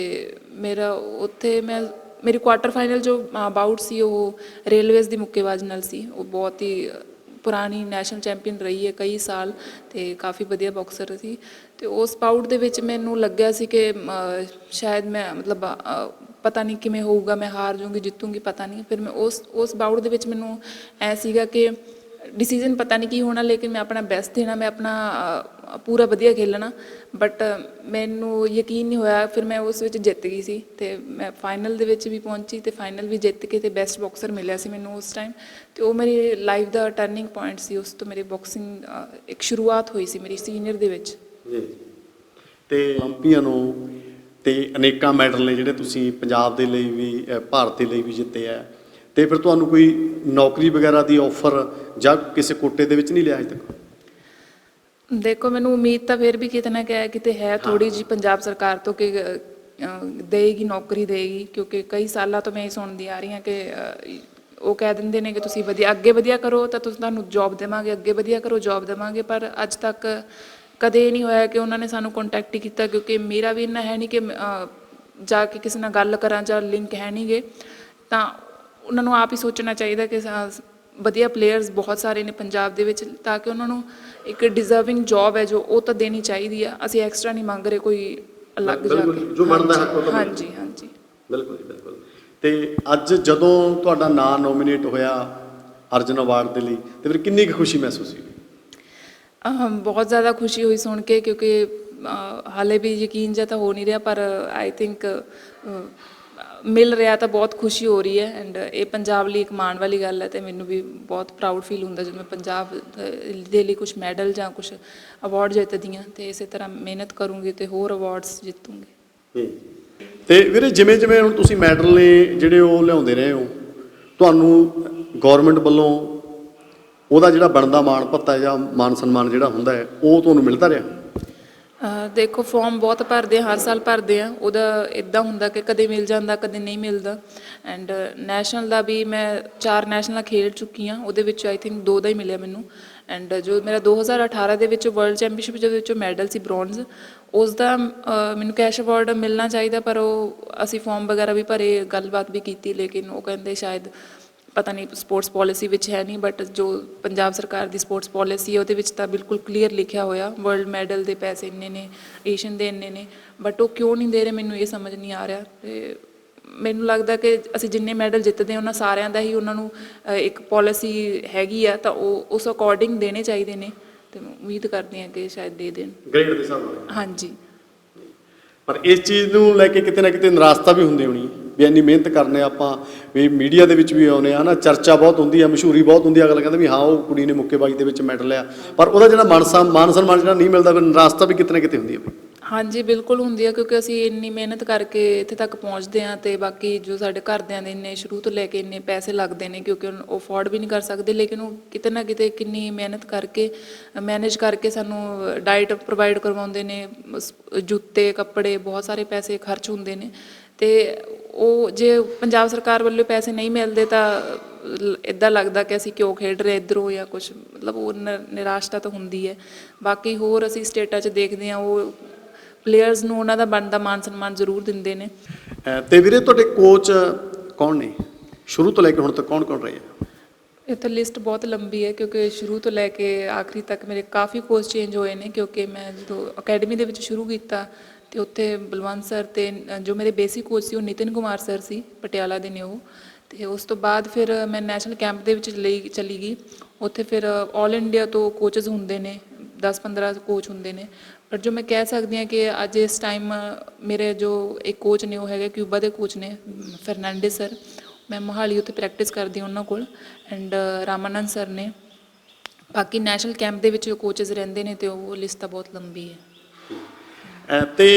ਮੇਰਾ ਉੱਥੇ ਮੇਰੀ ਕੁਆਟਰ ਫਾਈਨਲ ਜੋ ਬਾਊਟ ਸੀ ਉਹ ਰੇਲਵੇਜ਼ ਦੀ ਮੁੱਕੇਬਾਜ਼ ਨਾਲ ਸੀ। ਉਹ ਬਹੁਤ ਹੀ ਪੁਰਾਣੀ ਨੈਸ਼ਨਲ ਚੈਂਪੀਅਨ ਰਹੀ ਹੈ ਕਈ ਸਾਲ ਅਤੇ ਕਾਫੀ ਵਧੀਆ ਬਾਕਸਰ ਸੀ, ਅਤੇ ਉਸ ਬਾਊਟ ਦੇ ਵਿੱਚ ਮੈਨੂੰ ਲੱਗਿਆ ਸੀ ਕਿ ਸ਼ਾਇਦ ਮੈਂ ਮਤਲਬ ਪਤਾ ਨਹੀਂ ਕਿਵੇਂ ਹੋਊਗਾ, ਮੈਂ ਹਾਰ ਜਾਊਂਗੀ ਜਿੱਤੂੰਗੀ ਪਤਾ ਨਹੀਂ। ਫਿਰ ਮੈਂ ਉਸ ਬਾਊਟ ਦੇ ਵਿੱਚ ਮੈਨੂੰ ਐ ਸੀਗਾ ਕਿ ਡਿਸੀਜ਼ਨ ਪਤਾ ਨਹੀਂ ਕੀ ਹੋਣਾ, ਲੇਕਿਨ ਮੈਂ ਆਪਣਾ ਬੈਸਟ ਦੇਣਾ, ਮੈਂ ਆਪਣਾ ਪੂਰਾ ਵਧੀਆ ਖੇਲਣਾ, ਬਟ ਮੈਨੂੰ ਯਕੀਨ ਨਹੀਂ ਹੋਇਆ। ਫਿਰ ਮੈਂ ਉਸ ਵਿੱਚ ਜਿੱਤ ਗਈ ਸੀ ਅਤੇ ਮੈਂ ਫਾਈਨਲ ਦੇ ਵਿੱਚ ਵੀ ਪਹੁੰਚੀ ਅਤੇ ਫਾਈਨਲ ਵੀ ਜਿੱਤ ਕੇ ਅਤੇ ਬੈਸਟ ਬਾਕਸਰ ਮਿਲਿਆ ਸੀ ਮੈਨੂੰ ਉਸ ਟਾਈਮ, ਅਤੇ ਉਹ ਮੇਰੀ ਲਾਈਫ ਦਾ ਟਰਨਿੰਗ ਪੁਆਇੰਟ ਸੀ। ਉਸ ਤੋਂ ਮੇਰੀ ਬਾਕਸਿੰਗ ਇੱਕ ਸ਼ੁਰੂਆਤ ਹੋਈ ਸੀ ਮੇਰੀ ਸੀਨੀਅਰ ਦੇ ਵਿੱਚ। ਜੀ, ਤੇ ਓਲੰਪੀਅਨ ਹੋ ਤੇ ਅਨੇਕਾਂ ਮੈਡਲ ਨੇ ਜਿਹੜੇ ਤੁਸੀਂ ਪੰਜਾਬ ਦੇ ਲਈ ਵੀ ਭਾਰਤ ਦੇ ਲਈ ਵੀ ਜਿੱਤੇ ਆ, ਤੇ ਫਿਰ ਤੁਹਾਨੂੰ ਕੋਈ ਨੌਕਰੀ ਵਗੈਰਾ ਦੀ ਆਫਰ ਜਾਂ ਕਿਸੇ ਕੋਟੇ ਦੇ ਵਿੱਚ ਨਹੀਂ ਲਿਆ ਅਜੇ ਤੱਕ? ਦੇਖੋ, ਮੈਨੂੰ ਉਮੀਦ ਤਾਂ ਫਿਰ ਵੀ ਕਿਤੇ ਨਾ ਕਿਤੇ ਹੈ ਥੋੜੀ ਜੀ ਪੰਜਾਬ ਸਰਕਾਰ ਤੋਂ ਕਿ ਦੇਗੀ, ਨੌਕਰੀ ਦੇਗੀ, ਕਿਉਂਕਿ ਕਈ ਸਾਲਾਂ ਤੋਂ ਮੈਂ ਇਹ ਸੁਣਦੀ ਆ ਰਹੀ ਹਾਂ ਕਿ ਉਹ ਕਹਿ ਦਿੰਦੇ ਨੇ ਕਿ ਤੁਸੀਂ ਅੱਗੇ ਵਧੀਆ ਕਰੋ ਤਾਂ ਤੁਹਾਨੂੰ ਜੌਬ ਦੇਵਾਂਗੇ, ਅੱਗੇ ਵਧੀਆ ਕਰੋ ਜੌਬ ਦੇਵਾਂਗੇ, ਪਰ ਅੱਜ ਤੱਕ ਕਦੇ ਇਹ ਨਹੀਂ ਹੋਇਆ ਕਿ ਉਹਨਾਂ ਨੇ ਸਾਨੂੰ ਕੰਟੈਕਟ ਹੀ ਕੀਤਾ, ਕਿਉਂਕਿ ਮੇਰਾ ਵੀ ਇੰਨਾ ਹੈ ਨਹੀਂ ਕਿ ਜਾ ਕੇ ਕਿਸੇ ਨਾਲ ਗੱਲ ਕਰਾਂ ਜਾਂ ਲਿੰਕ ਹੈ ਨਹੀਂਗੇ। ਤਾਂ ਉਹਨਾਂ ਨੂੰ ਆਪ ਹੀ ਸੋਚਣਾ ਚਾਹੀਦਾ ਕਿ ਵਧੀਆ ਪਲੇਅਰਸ ਬਹੁਤ ਸਾਰੇ ਨੇ ਪੰਜਾਬ ਦੇ ਵਿੱਚ, ਤਾਂ ਕਿ ਉਹਨਾਂ ਨੂੰ ਇੱਕ ਡਿਜ਼ਰਵਿੰਗ ਜੌਬ ਹੈ ਜੋ ਉਹ ਤਾਂ ਦੇਣੀ ਚਾਹੀਦੀ ਆ। ਅਸੀਂ ਐਕਸਟਰਾ ਨਹੀਂ ਮੰਗ ਰਹੇ ਕੋਈ ਅਲੱਗ ਜਾ ਕੇ, ਜੋ ਬਣਦਾ ਹੱਕ ਉਹ ਤਾਂ ਹਾਂਜੀ ਹਾਂਜੀ ਬਿਲਕੁਲ ਜੀ ਬਿਲਕੁਲ। ਤੇ ਅੱਜ ਜਦੋਂ ਤੁਹਾਡਾ ਨਾਂ ਨੋਮੀਨੇਟ ਹੋਇਆ ਅਰਜੁਨ ਅਵਾਰਡ ਦੇ ਲਈ, ਤੇ ਫਿਰ ਕਿੰਨੀ ਕੁ ਖੁਸ਼ੀ ਮਹਿਸੂਸ ਹੋਈ? ਬਹੁਤ ਜ਼ਿਆਦਾ ਖੁਸ਼ੀ ਹੋਈ ਸੁਣ ਕੇ, ਕਿਉਂਕਿ ਹਾਲੇ ਵੀ ਯਕੀਨ ਜਿਹਾ ਤਾਂ ਹੋ ਨਹੀਂ ਰਿਹਾ, ਪਰ ਆਈ ਥਿੰਕ ਮਿਲ ਰਿਹਾ ਤਾਂ ਬਹੁਤ ਖੁਸ਼ੀ ਹੋ ਰਹੀ ਹੈ। ਐਂਡ ਇਹ ਪੰਜਾਬ ਲਈ ਇੱਕ ਮਾਣ ਵਾਲੀ ਗੱਲ ਹੈ, ਅਤੇ ਮੈਨੂੰ ਵੀ ਬਹੁਤ ਪ੍ਰਾਊਡ ਫੀਲ ਹੁੰਦਾ ਜਦੋਂ ਮੈਂ ਪੰਜਾਬ ਦੇ ਲਈ ਕੁਛ ਮੈਡਲ ਜਾਂ ਕੁਛ ਅਵਾਰਡ ਜਿੱਤਦੀ ਹਾਂ, ਅਤੇ ਇਸੇ ਤਰ੍ਹਾਂ ਮਿਹਨਤ ਕਰੂੰਗੀ ਅਤੇ ਹੋਰ ਅਵਾਰਡਸ ਜਿੱਤੂੰਗੀ। ਤੇ ਵੀਰੇ, ਜਿਵੇਂ ਜਿਵੇਂ ਹੁਣ ਤੁਸੀਂ ਮੈਡਲ ਨੇ ਜਿਹੜੇ ਉਹ ਲਿਆਉਂਦੇ ਰਹੇ ਹੋ, ਤੁਹਾਨੂੰ ਗੌਰਮੈਂਟ ਵੱਲੋਂ ਉਹਦਾ ਜਿਹੜਾ ਬਣਦਾ ਮਾਣ ਭੱਤਾ ਜਾਂ ਮਾਨ ਸਨਮਾਨ ਜਿਹੜਾ ਹੁੰਦਾ ਹੈ ਉਹ ਤੁਹਾਨੂੰ ਮਿਲਦਾ ਰਿਹਾ? ਦੇਖੋ, ਫੋਰਮ ਬਹੁਤ ਭਰਦੇ ਆ, ਹਰ ਸਾਲ ਭਰਦੇ ਆ, ਉਹਦਾ ਇੱਦਾਂ ਹੁੰਦਾ ਕਿ ਕਦੇ ਮਿਲ ਜਾਂਦਾ, ਕਦੇ ਨਹੀਂ ਮਿਲਦਾ। ਐਂਡ ਨੈਸ਼ਨਲ ਦਾ ਵੀ ਮੈਂ 4 ਨੈਸ਼ਨਲਾਂ ਖੇਡ ਚੁੱਕੀ ਹਾਂ, ਉਹਦੇ ਵਿੱਚ ਆਈ ਥਿੰਕ 2 ਦਾ ਹੀ ਮਿਲਿਆ ਮੈਨੂੰ। ਐਂਡ ਜੋ ਮੇਰਾ 2018 ਦੇ ਵਿੱਚ ਵਰਲਡ ਚੈਂਪੀਅਨਸ਼ਿਪ ਜਿਹਦੇ ਵਿੱਚੋਂ ਮੈਡਲ ਸੀ ਬ੍ਰੌਂਜ਼, ਉਸ ਦਾ ਮੈਨੂੰ ਕੈਸ਼ ਅਵਾਰਡ ਮਿਲਣਾ ਚਾਹੀਦਾ, ਪਰ ਉਹ ਅਸੀਂ ਫੋਰਮ ਵਗੈਰਾ ਵੀ ਭਰੇ, ਗੱਲਬਾਤ ਵੀ ਕੀਤੀ, ਲੇਕਿਨ ਉਹ ਕਹਿੰਦੇ ਸ਼ਾਇਦ ਪਤਾ ਨਹੀਂ ਸਪੋਰਟਸ ਪੋਲਿਸੀ ਵਿੱਚ ਹੈ ਨਹੀਂ, ਬਟ ਜੋ ਪੰਜਾਬ ਸਰਕਾਰ ਦੀ ਸਪੋਰਟਸ ਪੋਲਿਸੀ ਹੈ ਉਹਦੇ ਵਿੱਚ ਤਾਂ ਬਿਲਕੁਲ ਕਲੀਅਰ ਲਿਖਿਆ ਹੋਇਆ ਵਰਲਡ ਮੈਡਲ ਦੇ ਪੈਸੇ ਇੰਨੇ ਨੇ, ਏਸ਼ੀਅਨ ਦੇ ਇੰਨੇ ਨੇ, ਬਟ ਉਹ ਕਿਉਂ ਨਹੀਂ ਦੇ ਰਹੇ ਮੈਨੂੰ ਇਹ ਸਮਝ ਨਹੀਂ ਆ ਰਿਹਾ। ਅਤੇ ਮੈਨੂੰ ਲੱਗਦਾ ਕਿ ਅਸੀਂ ਜਿੰਨੇ ਮੈਡਲ ਜਿੱਤਦੇ ਹਾਂ ਉਹਨਾਂ ਸਾਰਿਆਂ ਦਾ ਹੀ ਉਹਨਾਂ ਨੂੰ ਇੱਕ ਪੋਲਿਸੀ ਹੈਗੀ ਆ, ਤਾਂ ਉਹ ਉਸ ਅਕੋਰਡਿੰਗ ਦੇਣੇ ਚਾਹੀਦੇ ਨੇ, ਅਤੇ ਉਮੀਦ ਕਰਦੇ ਹਾਂ ਕਿ ਸ਼ਾਇਦ ਦੇ ਦੇਣ ਗ੍ਰੇਡ ਦੇ ਹਿਸਾਬ ਨਾਲ। ਹਾਂਜੀ, ਪਰ ਇਸ ਚੀਜ਼ ਨੂੰ ਲੈ ਕੇ ਕਿਤੇ ਨਾ ਕਿਤੇ ਨਿਰਾਸ਼ਤਾ ਵੀ ਹੁੰਦੀ ਹੋਣੀ ਵੀ ਇੰਨੀ ਮਿਹਨਤ ਕਰਨੇ ਆਪਾਂ, ਵੀ ਮੀਡੀਆ ਦੇ ਵਿੱਚ ਵੀ ਆਉਂਦੇ ਆ ਨਾ, ਚਰਚਾ ਬਹੁਤ ਹੁੰਦੀ ਆ, ਮਸ਼ਹੂਰੀ ਬਹੁਤ ਹੁੰਦੀ ਆ, ਅਗਲਾ ਕਹਿੰਦਾ ਵੀ ਹਾਂ ਉਹ ਕੁੜੀ ਨੇ ਮੁੱਕੇਬਾਜ਼ੀ ਦੇ ਵਿੱਚ ਮੈਡਲ ਲਿਆ, ਪਰ ਉਹਦਾ ਜਿਹੜਾ ਮਾਨ ਸਨਮਾਨ ਜਿਹੜਾ ਨਹੀਂ ਮਿਲਦਾ, ਫਿਰ ਨਿਰਾਸ਼ਤਾ ਵੀ ਕਿਤੇ ਨਾ ਕਿਤੇ ਹੁੰਦੀ ਹੈ। ਹਾਂਜੀ ਬਿਲਕੁਲ ਹੁੰਦੀ ਆ, ਕਿਉਂਕਿ ਅਸੀਂ ਇੰਨੀ ਮਿਹਨਤ ਕਰਕੇ ਇੱਥੇ ਤੱਕ ਪਹੁੰਚਦੇ ਹਾਂ, ਅਤੇ ਬਾਕੀ ਜੋ ਸਾਡੇ ਘਰਦਿਆਂ ਦੇ ਇੰਨੇ ਸ਼ੁਰੂ ਤੋਂ ਲੈ ਕੇ ਇੰਨੇ ਪੈਸੇ ਲੱਗਦੇ ਨੇ, ਕਿਉਂਕਿ ਉਹ ਅਫੋਰਡ ਵੀ ਨਹੀਂ ਕਰ ਸਕਦੇ, ਲੇਕਿਨ ਉਹ ਕਿਤੇ ਨਾ ਕਿਤੇ ਕਿੰਨੀ ਮਿਹਨਤ ਕਰਕੇ ਮੈਨੇਜ ਕਰਕੇ ਸਾਨੂੰ ਡਾਈਟ ਪ੍ਰੋਵਾਈਡ ਕਰਵਾਉਂਦੇ ਨੇ, ਜੁੱਤੇ ਕੱਪੜੇ ਬਹੁਤ ਸਾਰੇ ਪੈਸੇ ਖਰਚ ਹੁੰਦੇ ਨੇ, ਅਤੇ ਉਹ ਜੇ ਪੰਜਾਬ ਸਰਕਾਰ ਵੱਲੋਂ ਪੈਸੇ ਨਹੀਂ ਮਿਲਦੇ ਤਾਂ ਇੱਦਾਂ ਲੱਗਦਾ ਕਿ ਅਸੀਂ ਕਿਉਂ ਖੇਡ ਰਹੇ ਇੱਧਰੋਂ ਜਾਂ ਕੁਛ, ਮਤਲਬ ਉਹ ਨਿਰਾਸ਼ਤਾ ਤਾਂ ਹੁੰਦੀ ਹੈ। ਬਾਕੀ ਹੋਰ ਅਸੀਂ ਸਟੇਟਾਂ 'ਚ ਦੇਖਦੇ ਹਾਂ, ਉਹ ਪਲੇਅਰਸ ਨੂੰ ਉਹਨਾਂ ਦਾ ਬਣਦਾ ਮਾਨ ਸਨਮਾਨ ਜ਼ਰੂਰ ਦਿੰਦੇ ਨੇ। ਤੇ ਵੀਰੇ, ਤੁਹਾਡੇ ਕੋਚ ਕੌਣ ਨੇ ਸ਼ੁਰੂ ਤੋਂ ਲੈ ਕੇ ਹੁਣ ਤੱਕ, ਕੌਣ ਕੌਣ ਰਹੇ ਆ? ਇਹ ਤਾਂ ਲਿਸਟ ਬਹੁਤ ਲੰਬੀ ਹੈ, ਕਿਉਂਕਿ ਸ਼ੁਰੂ ਤੋਂ ਲੈ ਕੇ ਆਖਰੀ ਤੱਕ ਮੇਰੇ ਕਾਫੀ ਕੋਚ ਚੇਂਜ ਹੋਏ ਨੇ, ਕਿਉਂਕਿ ਮੈਂ ਜਦੋਂ ਅਕੈਡਮੀ ਦੇ ਵਿੱਚ ਸ਼ੁਰੂ ਕੀਤਾ ਅਤੇ ਉੱਥੇ ਬਲਵੰਤ ਸਰ ਅਤੇ ਜੋ ਮੇਰੇ ਬੇਸਿਕ ਕੋਚ ਸੀ ਉਹ ਨਿਤਿਨ ਕੁਮਾਰ ਸਰ ਸੀ, ਪਟਿਆਲਾ ਦੇ ਨੇ ਉਹ। ਅਤੇ ਉਸ ਤੋਂ ਬਾਅਦ ਫਿਰ ਮੈਂ ਨੈਸ਼ਨਲ ਕੈਂਪ ਦੇ ਵਿੱਚ ਚਲੀ ਗਈ, ਉੱਥੇ ਫਿਰ ਆਲ ਇੰਡੀਆ ਤੋਂ ਕੋਚਸ ਹੁੰਦੇ ਨੇ, 10-15 ਕੋਚ ਹੁੰਦੇ ਨੇ, ਪਰ ਜੋ ਮੈਂ ਕਹਿ ਸਕਦੀ ਹਾਂ ਕਿ ਅੱਜ ਇਸ ਟਾਈਮ ਮੇਰੇ ਜੋ ਇੱਕ ਕੋਚ ਨੇ ਉਹ ਹੈਗੇ ਕਿਊਬਾ ਦੇ ਕੋਚ ਨੇ, ਫਰਨਾਂਡਿਸ ਸਰ। ਮੈਂ ਮੋਹਾਲੀ ਉੱਥੇ ਪ੍ਰੈਕਟਿਸ ਕਰਦੀ ਹਾਂ ਉਹਨਾਂ ਕੋਲ, ਐਂਡ ਰਾਮਾਨੰਦ ਸਰ ਨੇ। ਬਾਕੀ ਨੈਸ਼ਨਲ ਕੈਂਪ ਦੇ ਵਿੱਚ ਜੋ ਕੋਚਸ ਰਹਿੰਦੇ ਨੇ, ਅਤੇ ਉਹ ਲਿਸਟ ਤਾਂ ਬਹੁਤ ਲੰਬੀ ਹੈ। ਤੇ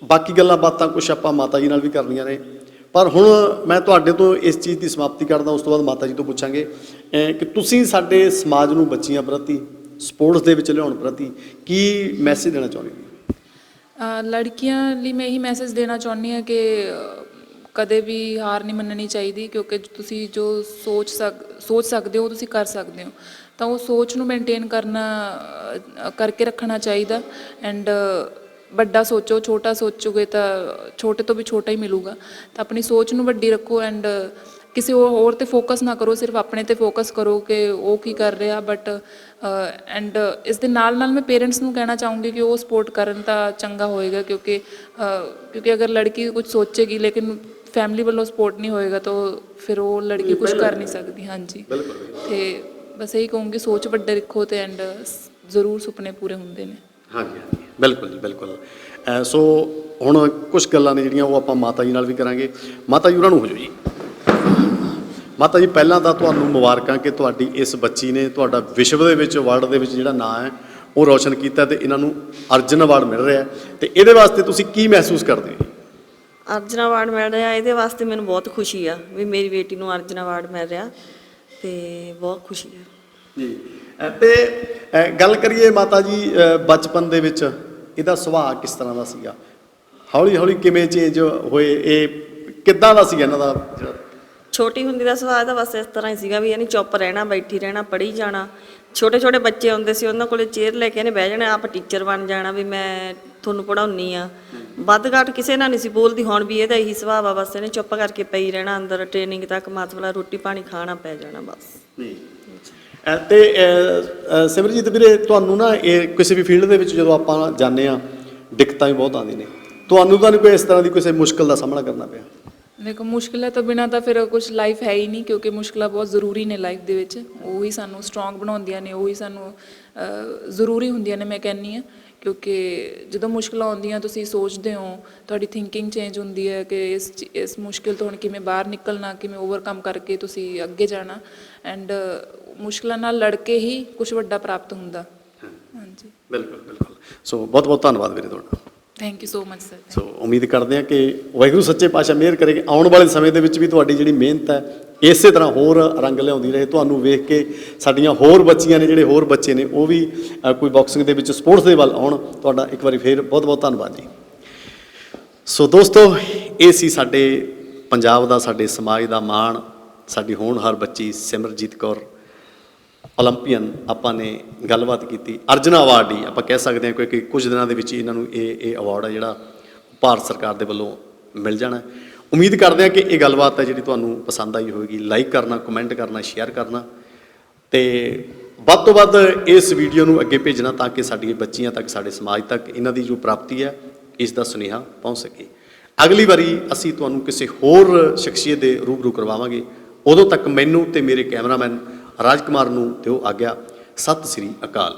ਬਾਕੀ ਗੱਲਾਂ ਬਾਤਾਂ ਕੁਛ ਆਪਾਂ ਮਾਤਾ ਜੀ ਨਾਲ ਵੀ ਕਰਨੀਆਂ ਨੇ, ਪਰ ਹੁਣ ਮੈਂ ਤੁਹਾਡੇ ਤੋਂ ਇਸ ਚੀਜ਼ ਦੀ ਸਮਾਪਤੀ ਕਰਦਾ, ਉਸ ਤੋਂ ਬਾਅਦ ਮਾਤਾ ਜੀ ਤੋਂ ਪੁੱਛਾਂਗੇ ਕਿ ਤੁਸੀਂ ਸਾਡੇ ਸਮਾਜ ਨੂੰ ਬੱਚੀਆਂ ਪ੍ਰਤੀ, ਸਪੋਰਟਸ ਦੇ ਵਿੱਚ ਲਿਆਉਣ ਪ੍ਰਤੀ ਕੀ ਮੈਸੇਜ ਦੇਣਾ ਚਾਹੁੰਦੇ ਹੋ? ਲੜਕੀਆਂ ਲਈ ਮੈਂ ਇਹੀ ਮੈਸੇਜ ਦੇਣਾ ਚਾਹੁੰਦੀ ਹਾਂ ਕਿ ਕਦੇ ਵੀ ਹਾਰ ਨਹੀਂ ਮੰਨਣੀ ਚਾਹੀਦੀ, ਕਿਉਂਕਿ ਤੁਸੀਂ ਜੋ ਸੋਚ ਸਕਦੇ ਹੋ ਤੁਸੀਂ ਕਰ ਸਕਦੇ ਹੋ, ਤਾਂ ਉਹ ਸੋਚ ਨੂੰ ਮੇਨਟੇਨ ਕਰਕੇ ਰੱਖਣਾ ਚਾਹੀਦਾ। ਐਂਡ ਵੱਡਾ ਸੋਚੋ, ਛੋਟਾ ਸੋਚੋਗੇ ਤਾਂ ਛੋਟੇ ਤੋਂ ਵੀ ਛੋਟਾ ਹੀ ਮਿਲੂਗਾ, ਤਾਂ ਆਪਣੀ ਸੋਚ ਨੂੰ ਵੱਡੀ ਰੱਖੋ, ਐਂਡ ਕਿਸੇ ਹੋਰ 'ਤੇ ਫੋਕਸ ਨਾ ਕਰੋ, ਸਿਰਫ ਆਪਣੇ 'ਤੇ ਫੋਕਸ ਕਰੋ ਕਿ ਉਹ ਕੀ ਕਰ ਰਿਹਾ। ਬਟ ਐਂਡ ਇਸ ਦੇ ਨਾਲ ਨਾਲ ਮੈਂ ਪੇਰੈਂਟਸ ਨੂੰ ਕਹਿਣਾ ਚਾਹੂੰਗੀ ਕਿ ਉਹ ਸਪੋਰਟ ਕਰਨ ਤਾਂ ਚੰਗਾ ਹੋਏਗਾ, ਕਿਉਂਕਿ ਅਗਰ ਲੜਕੀ ਕੁਝ ਸੋਚੇਗੀ ਲੇਕਿਨ ਫੈਮਿਲੀ ਵੱਲੋਂ ਸਪੋਰਟ ਨਹੀਂ ਹੋਏਗਾ ਤਾਂ ਫਿਰ ਉਹ ਲੜਕੀ ਕੁਝ ਕਰ ਨਹੀਂ ਸਕਦੀ। ਹਾਂਜੀ, ਅਤੇ ਬਸ ਇਹੀ ਕਹੂੰਗੀ, ਸੋਚ ਵੱਡਾ ਰੱਖੋ ਅਤੇ ਐਂਡ ਜ਼ਰੂਰ ਸੁਪਨੇ ਪੂਰੇ ਹੁੰਦੇ ਨੇ। ਹਾਂਜੀ ਹਾਂਜੀ, ਬਿਲਕੁਲ ਜੀ ਬਿਲਕੁਲ। ਸੋ ਹੁਣ ਕੁਛ ਗੱਲਾਂ ਨੇ ਜਿਹੜੀਆਂ ਉਹ ਆਪਾਂ ਮਾਤਾ ਜੀ ਨਾਲ ਵੀ ਕਰਾਂਗੇ। ਮਾਤਾ ਜੀ ਉਹਨਾਂ ਨੂੰ ਹੋ ਜਾਓ ਜੀ। ਮਾਤਾ ਜੀ, ਪਹਿਲਾਂ ਤਾਂ ਤੁਹਾਨੂੰ ਮੁਬਾਰਕਾਂ ਕਿ ਤੁਹਾਡੀ ਇਸ ਬੱਚੀ ਨੇ ਤੁਹਾਡਾ ਵਿਸ਼ਵ ਦੇ ਵਿੱਚ, ਵਰਲਡ ਦੇ ਵਿੱਚ ਜਿਹੜਾ ਨਾਂ ਹੈ ਉਹ ਰੌਸ਼ਨ ਕੀਤਾ ਤੇ ਇਹਨਾਂ ਨੂੰ ਅਰਜਨ ਅਵਾਰਡ ਮਿਲ ਰਿਹਾ ਤੇ ਇਹਦੇ ਵਾਸਤੇ ਤੁਸੀਂ ਕੀ ਮਹਿਸੂਸ ਕਰਦੇ ਹੋ? ਅਰਜਨ ਅਵਾਰਡ ਮਿਲ ਰਿਹਾ ਇਹਦੇ ਵਾਸਤੇ ਮੈਨੂੰ ਬਹੁਤ ਖੁਸ਼ੀ ਆ ਵੀ ਮੇਰੀ ਬੇਟੀ ਨੂੰ ਅਰਜਨ ਅਵਾਰਡ ਮਿਲ ਰਿਹਾ ਤੇ ਬਹੁਤ ਖੁਸ਼ੀ ਆ ਜੀ ਤੇ ਗੱਲ ਕਰੀਏ ਮਾਤਾ ਜੀ ਬਚਪਨ ਦੇ ਵਿੱਚ ਇਹਦਾ ਸੁਭਾਅ ਕਿਸ ਤਰ੍ਹਾਂ ਦਾ ਸੀਗਾ? ਹੌਲੀ ਹੌਲੀ ਕਿਵੇਂ ਚੇਂਜ ਹੋਏ? ਇਹ ਕਿੱਦਾਂ ਦਾ ਸੀਗਾ ਇਹਨਾਂ ਦਾ ਜਿਹੜਾ? ਛੋਟੀ ਹੁੰਦੀ ਦਾ ਸੁਭਾਅ ਤਾਂ ਬਸ ਇਸ ਤਰ੍ਹਾਂ ਹੀ ਸੀਗਾ ਵੀ ਇਹਨੇ ਚੁੱਪ ਰਹਿਣਾ, ਬੈਠੀ ਰਹਿਣਾ, ਪੜ੍ਹੀ ਜਾਣਾ। ਛੋਟੇ ਛੋਟੇ ਬੱਚੇ ਆਉਂਦੇ ਸੀ ਉਹਨਾਂ ਕੋਲੇ ਚੇਅਰ ਲੈ ਕੇ ਇਹਨੇ ਬਹਿ ਜਾਣਾ, ਆਪ ਟੀਚਰ ਬਣ ਜਾਣਾ ਵੀ ਮੈਂ ਤੁਹਾਨੂੰ ਪੜ੍ਹਾਉਣੀ ਆ। ਵੱਧ ਘੱਟ ਕਿਸੇ ਨਾਲ ਨਹੀਂ ਸੀ ਬੋਲਦੀ। ਹੁਣ ਵੀ ਇਹਦਾ ਇਹੀ ਸੁਭਾਅ ਆ, ਬਸ ਇਹਨੇ ਚੁੱਪ ਕਰਕੇ ਪਈ ਰਹਿਣਾ ਅੰਦਰ, ਟ੍ਰੇਨਿੰਗ ਤੱਕ ਮਤਲਬ ਰੋਟੀ ਪਾਣੀ ਖਾਣਾ ਪੈ ਜਾਣਾ ਬਸ। ਜੀ ਤੇ ਸਿਮਰਜੀਤ ਵੀਰੇ, ਤੁਹਾਨੂੰ ਨਾ ਇਹ ਕਿਸੇ ਵੀ ਫੀਲਡ ਦੇ ਵਿੱਚ ਜਦੋਂ ਆਪਾਂ ਜਾਂਦੇ ਆ ਦਿੱਕਤਾਂ ਵੀ ਬਹੁਤ ਆਉਂਦੀਆਂ ਨੇ, ਤੁਹਾਨੂੰ ਤਾਂ ਨਹੀਂ ਕੋਈ ਇਸ ਤਰ੍ਹਾਂ ਦੀ ਕਿਸੇ ਮੁਸ਼ਕਲ ਦਾ ਸਾਹਮਣਾ ਕਰਨਾ ਪਿਆ? ਦੇਖੋ, ਮੁਸ਼ਕਿਲਾਂ ਤੋਂ ਬਿਨਾਂ ਤਾਂ ਫਿਰ ਕੁਝ ਲਾਈਫ ਹੈ ਹੀ ਨਹੀਂ, ਕਿਉਂਕਿ ਮੁਸ਼ਕਿਲਾਂ ਬਹੁਤ ਜ਼ਰੂਰੀ ਨੇ ਲਾਈਫ ਦੇ ਵਿੱਚ। ਉਹੀ ਸਾਨੂੰ ਸਟਰੋਂਗ ਬਣਾਉਂਦੀਆਂ ਨੇ, ਉਹੀ ਸਾਨੂੰ ਜ਼ਰੂਰੀ ਹੁੰਦੀਆਂ ਨੇ ਮੈਂ ਕਹਿੰਦੀ ਹਾਂ। ਕਿਉਂਕਿ ਜਦੋਂ ਮੁਸ਼ਕਿਲਾਂ ਆਉਂਦੀਆਂ ਤੁਸੀਂ ਸੋਚਦੇ ਹੋ, ਤੁਹਾਡੀ ਥਿੰਕਿੰਗ ਚੇਂਜ ਹੁੰਦੀ ਹੈ ਕਿ ਇਸ ਮੁਸ਼ਕਿਲ ਤੋਂ ਹੁਣ ਕਿਵੇਂ ਬਾਹਰ ਨਿਕਲਣਾ, ਕਿਵੇਂ ਓਵਰਕਮ ਕਰਕੇ ਤੁਸੀਂ ਅੱਗੇ ਜਾਣਾ। ਐਂਡ ਮੁਸ਼ਕਿਲਾਂ ਨਾਲ ਲੜ ਕੇ ਹੀ ਕੁਝ ਵੱਡਾ ਪ੍ਰਾਪਤ ਹੁੰਦਾ। ਹਾਂਜੀ, ਬਿਲਕੁਲ ਬਿਲਕੁਲ। ਸੋ ਬਹੁਤ ਬਹੁਤ ਧੰਨਵਾਦ ਵੀਰੇ ਤੁਹਾਡਾ। Thank you so much sir. So ਉਮੀਦ ਕਰਦੇ ਹਾਂ ਕਿ ਵਾਹਿਗੁਰੂ ਸੱਚੇ ਪਾਤਸ਼ਾਹ ਮਿਹਰ ਕਰੇਗਾ, ਆਉਣ ਵਾਲੇ ਸਮੇਂ ਦੇ ਵਿੱਚ ਵੀ ਤੁਹਾਡੀ ਜਿਹੜੀ ਮਿਹਨਤ ਹੈ ਇਸੇ ਤਰ੍ਹਾਂ ਹੋਰ ਰੰਗ ਲਿਆਉਂਦੀ ਰਹੇ। ਤੁਹਾਨੂੰ ਵੇਖ ਕੇ ਸਾਡੀਆਂ ਹੋਰ ਬੱਚੀਆਂ ਨੇ, ਜਿਹੜੇ ਹੋਰ ਬੱਚੇ ਨੇ, ਉਹ ਵੀ ਕੋਈ ਬਾਕਸਿੰਗ ਦੇ ਵਿੱਚ ਸਪੋਰਟਸ ਦੇ ਵੱਲ ਆਉਣ। ਤੁਹਾਡਾ ਇੱਕ ਵਾਰੀ ਫੇਰ ਬਹੁਤ ਬਹੁਤ ਧੰਨਵਾਦ ਜੀ। ਸੋ ਦੋਸਤੋ, ਇਹ ਸੀ ਸਾਡੇ ਪੰਜਾਬ ਦਾ, ਸਾਡੇ ਸਮਾਜ ਦਾ ਮਾਣ, ਸਾਡੀ ਹੋਣਹਾਰ ਬੱਚੀ ਸਿਮਰਜੀਤ ਕੌਰ ਓਲੰਪੀਅਨ। ਆਪਾਂ ਨੇ ਗੱਲਬਾਤ ਕੀਤੀ ਅਰਜਨ ਅਵਾਰਡ ਹੀ ਆਪਾਂ ਕਹਿ ਸਕਦੇ ਹਾਂ, ਕਿਉਂਕਿ ਕੁਝ ਦਿਨਾਂ ਦੇ ਵਿੱਚ ਹੀ ਇਹਨਾਂ ਨੂੰ ਇਹ ਅਵਾਰਡ ਹੈ ਜਿਹੜਾ ਭਾਰਤ ਸਰਕਾਰ ਦੇ ਵੱਲੋਂ ਮਿਲ ਜਾਣਾ। ਉਮੀਦ ਕਰਦੇ ਹਾਂ ਕਿ ਇਹ ਗੱਲਬਾਤ ਹੈ ਜਿਹੜੀ ਤੁਹਾਨੂੰ ਪਸੰਦ ਆਈ ਹੋਵੇਗੀ। ਲਾਈਕ ਕਰਨਾ, ਕਮੈਂਟ ਕਰਨਾ, ਸ਼ੇਅਰ ਕਰਨਾ ਤੇ ਵੱਧ ਤੋਂ ਵੱਧ ਇਸ ਵੀਡੀਓ ਨੂੰ ਅੱਗੇ ਭੇਜਣਾ ਤਾਂ ਕਿ ਸਾਡੀਆਂ ਬੱਚੀਆਂ ਤੱਕ, ਸਾਡੇ ਸਮਾਜ ਤੱਕ ਇਹਨਾਂ ਦੀ ਜੋ ਪ੍ਰਾਪਤੀ ਹੈ ਇਸ ਦਾ ਸੁਨੇਹਾ ਪਹੁੰਚ ਸਕੇ। ਅਗਲੀ ਵਾਰੀ ਅਸੀਂ ਤੁਹਾਨੂੰ ਕਿਸੇ ਹੋਰ ਸ਼ਖਸੀਅਤ ਦੇ ਰੂਬਰੂ ਕਰਵਾਵਾਂਗੇ। ਉਦੋਂ ਤੱਕ ਮੈਨੂੰ ਤੇ ਮੇਰੇ ਕੈਮਰਾਮੈਨ ਰਾਜ ਕੁਮਾਰ ਨੂੰ ਦਿਓ ਆਗਿਆ। ਸਤਿ ਸ੍ਰੀ ਅਕਾਲ।